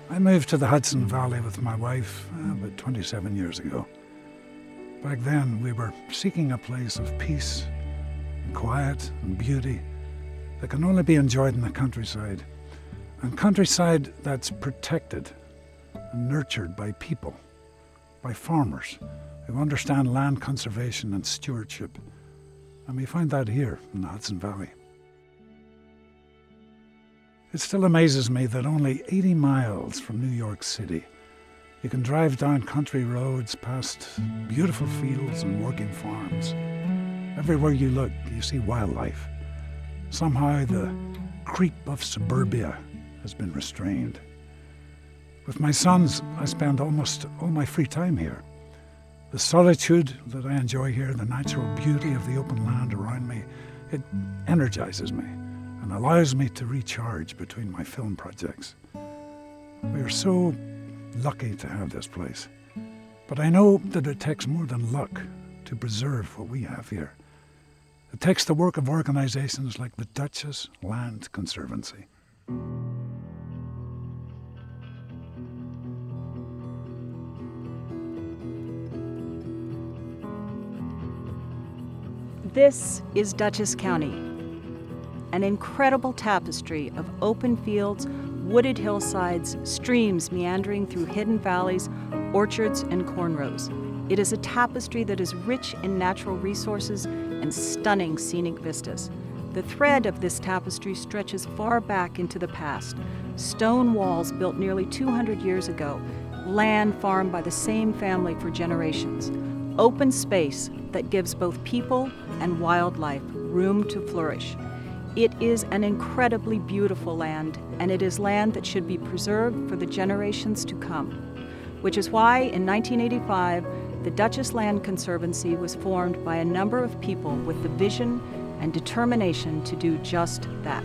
I moved to the Hudson Valley with my wife about 27 years ago. Back then, we were seeking a place of peace, and quiet, and beauty that can only be enjoyed in the countryside, and countryside that's protected and nurtured by people, by farmers who understand land conservation and stewardship. And we find that here in the Hudson Valley. It still amazes me that only 80 miles from New York City, you can drive down country roads past beautiful fields and working farms. Everywhere you look, you see wildlife. Somehow the creep of suburbia has been restrained. With my sons, I spend almost all my free time here. The solitude that I enjoy here, the natural beauty of the open land around me, it energizes me and allows me to recharge between my film projects. We are so lucky to have this place. But I know that it takes more than luck to preserve what we have here. It takes the work of organizations like the Dutchess Land Conservancy. This is Dutchess County, an incredible tapestry of open fields, wooded hillsides, streams meandering through hidden valleys, orchards, and corn rows. It is a tapestry that is rich in natural resources and stunning scenic vistas. The thread of this tapestry stretches far back into the past. Stone walls built nearly 200 years ago, land farmed by the same family for generations. Open space that gives both people and wildlife room to flourish. It is an incredibly beautiful land, and it is land that should be preserved for the generations to come. Which is why, in 1985, the Dutchess Land Conservancy was formed by a number of people with the vision and determination to do just that.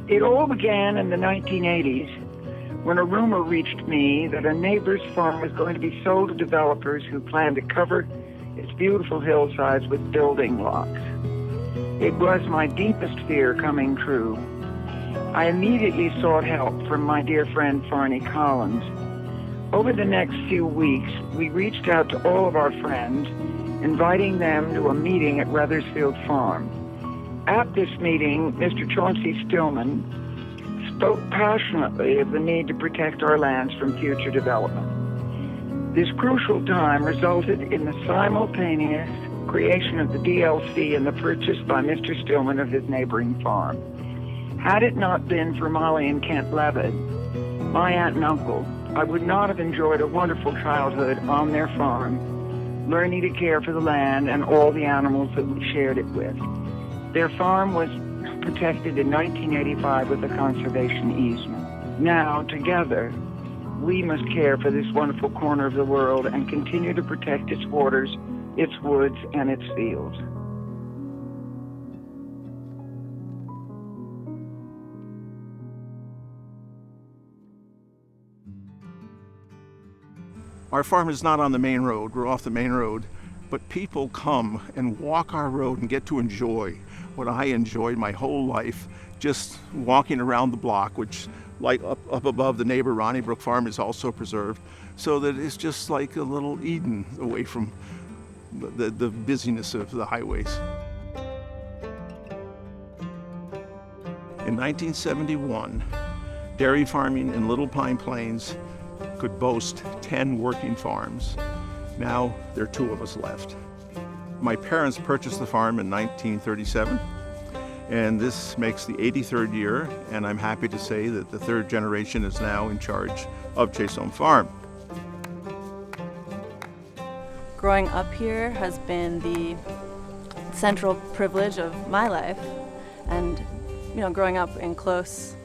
It all began in the 1980s when a rumor reached me that a neighbor's farm was going to be sold to developers who planned to cover its beautiful hillsides with building blocks. It was my deepest fear coming true. I immediately sought help from my dear friend Farney Collins. Over the next few weeks, we reached out to all of our friends, inviting them to a meeting at Wethersfield Farm. At this meeting, Mr. Chauncey Stillman spoke passionately of the need to protect our lands from future development. This crucial time resulted in the simultaneous creation of the DLC and the purchase by Mr. Stillman of his neighboring farm. Had it not been for Molly and Kent Levitt, my aunt and uncle, I would not have enjoyed a wonderful childhood on their farm, learning to care for the land and all the animals that we shared it with. Their farm was protected in 1985 with a conservation easement. Now, together, we must care for this wonderful corner of the world and continue to protect its waters, its woods, and its fields. Our farm is not on the main road, we're off the main road, but people come and walk our road and get to enjoy what I enjoyed my whole life, just walking around the block, which like up above the neighbor Ronnie Brook Farm is also preserved, so that it's just like a little Eden away from the busyness of the highways. In 1971, dairy farming in Little Pine Plains could boast 10 working farms. Now there are 2 of us left. My parents purchased the farm in 1937, and this makes the 83rd year, and I'm happy to say that the 3rd generation is now in charge of Chasson Farm. Growing up here has been the central privilege of my life, and growing up in close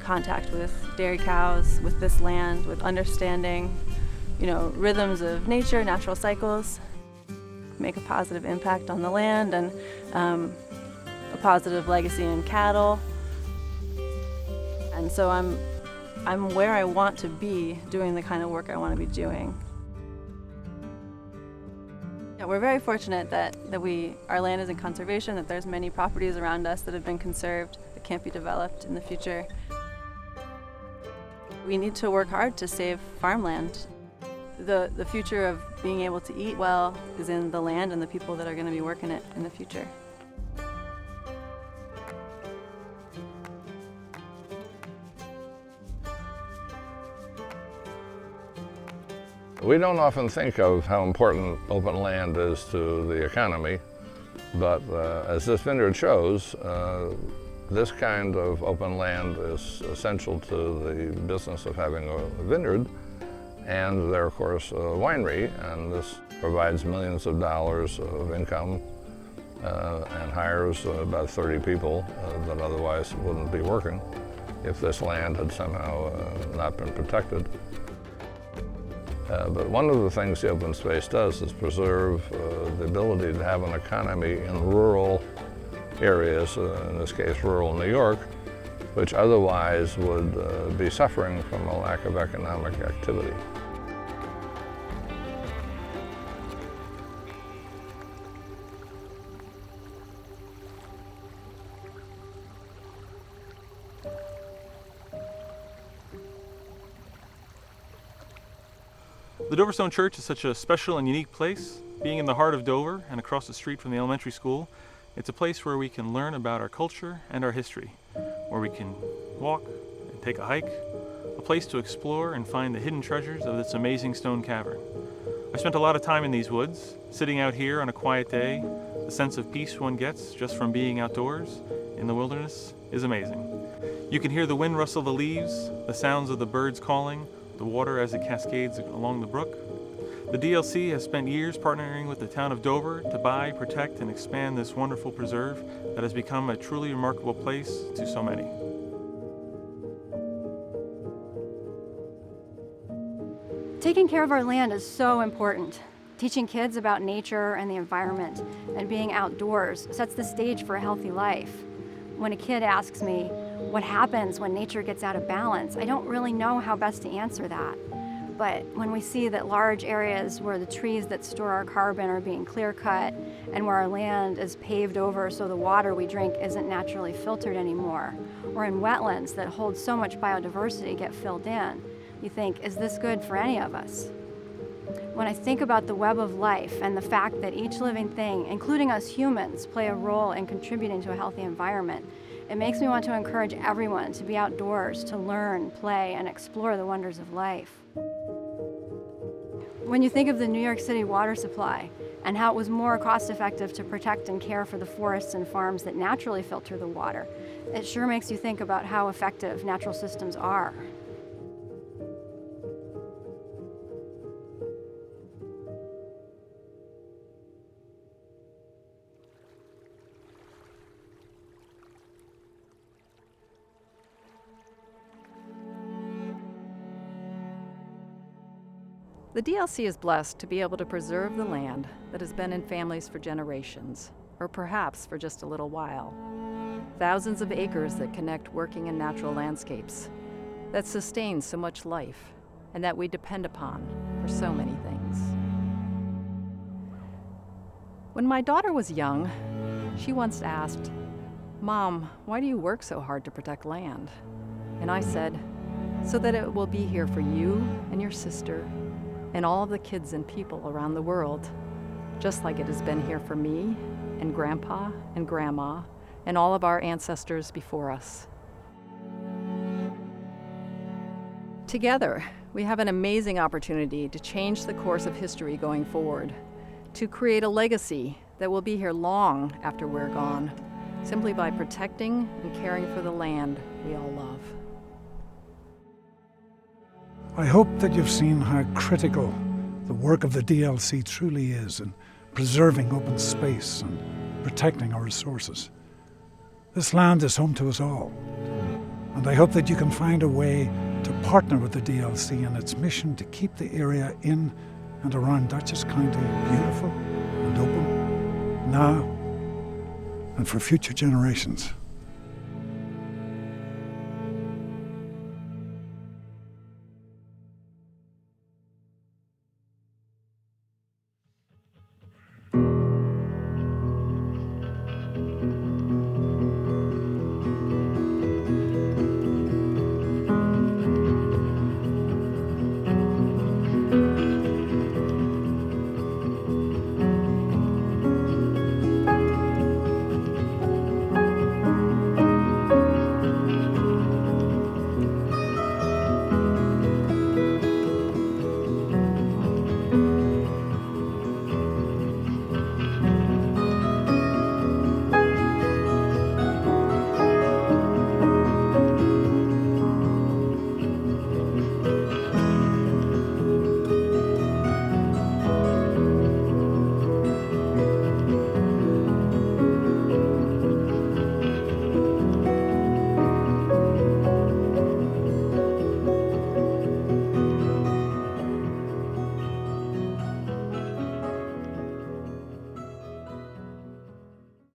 contact with dairy cows, with this land, with understanding rhythms of nature, natural cycles, make a positive impact on the land and a positive legacy in cattle. And so I'm where I want to be doing the kind of work I want to be doing. Yeah, we're very fortunate that our land is in conservation, that there's many properties around us that have been conserved that can't be developed in the future. We need to work hard to save farmland. The future of being able to eat well is in the land and the people that are going to be working it in the future. We don't often think of how important open land is to the economy, but as this vineyard shows, this kind of open land is essential to the business of having a vineyard, and they're of course a winery, and this provides millions of dollars of income and hires about 30 people that otherwise wouldn't be working if this land had somehow not been protected. But one of the things the open space does is preserve the ability to have an economy in rural areas, in this case rural New York, which otherwise would be suffering from a lack of economic activity. The Dover Stone Church is such a special and unique place. Being in the heart of Dover and across the street from the elementary school, it's a place where we can learn about our culture and our history, where we can walk and take a hike, a place to explore and find the hidden treasures of this amazing stone cavern. I spent a lot of time in these woods, sitting out here on a quiet day. The sense of peace one gets just from being outdoors in the wilderness is amazing. You can hear the wind rustle the leaves, the sounds of the birds calling, the water as it cascades along the brook. The DLC has spent years partnering with the town of Dover to buy, protect, and expand this wonderful preserve that has become a truly remarkable place to so many. Taking care of our land is so important. Teaching kids about nature and the environment and being outdoors sets the stage for a healthy life. When a kid asks me, what happens when nature gets out of balance? I don't really know how best to answer that. But when we see that large areas where the trees that store our carbon are being clear-cut and where our land is paved over so the water we drink isn't naturally filtered anymore, or in wetlands that hold so much biodiversity get filled in, you think, is this good for any of us? When I think about the web of life and the fact that each living thing, including us humans, play a role in contributing to a healthy environment, it makes me want to encourage everyone to be outdoors, to learn, play, and explore the wonders of life. When you think of the New York City water supply and how it was more cost-effective to protect and care for the forests and farms that naturally filter the water, it sure makes you think about how effective natural systems are. The DLC is blessed to be able to preserve the land that has been in families for generations, or perhaps for just a little while. Thousands of acres that connect working and natural landscapes, that sustain so much life, and that we depend upon for so many things. When my daughter was young, she once asked, "Mom, why do you work so hard to protect land?" And I said, "So that it will be here for you and your sister and all of the kids and people around the world, just like it has been here for me and Grandpa and Grandma and all of our ancestors before us." Together, we have an amazing opportunity to change the course of history going forward, to create a legacy that will be here long after we're gone, simply by protecting and caring for the land we all love. I hope that you've seen how critical the work of the DLC truly is in preserving open space and protecting our resources. This land is home to us all, and I hope that you can find a way to partner with the DLC in its mission to keep the area in and around Dutchess County beautiful and open now and for future generations.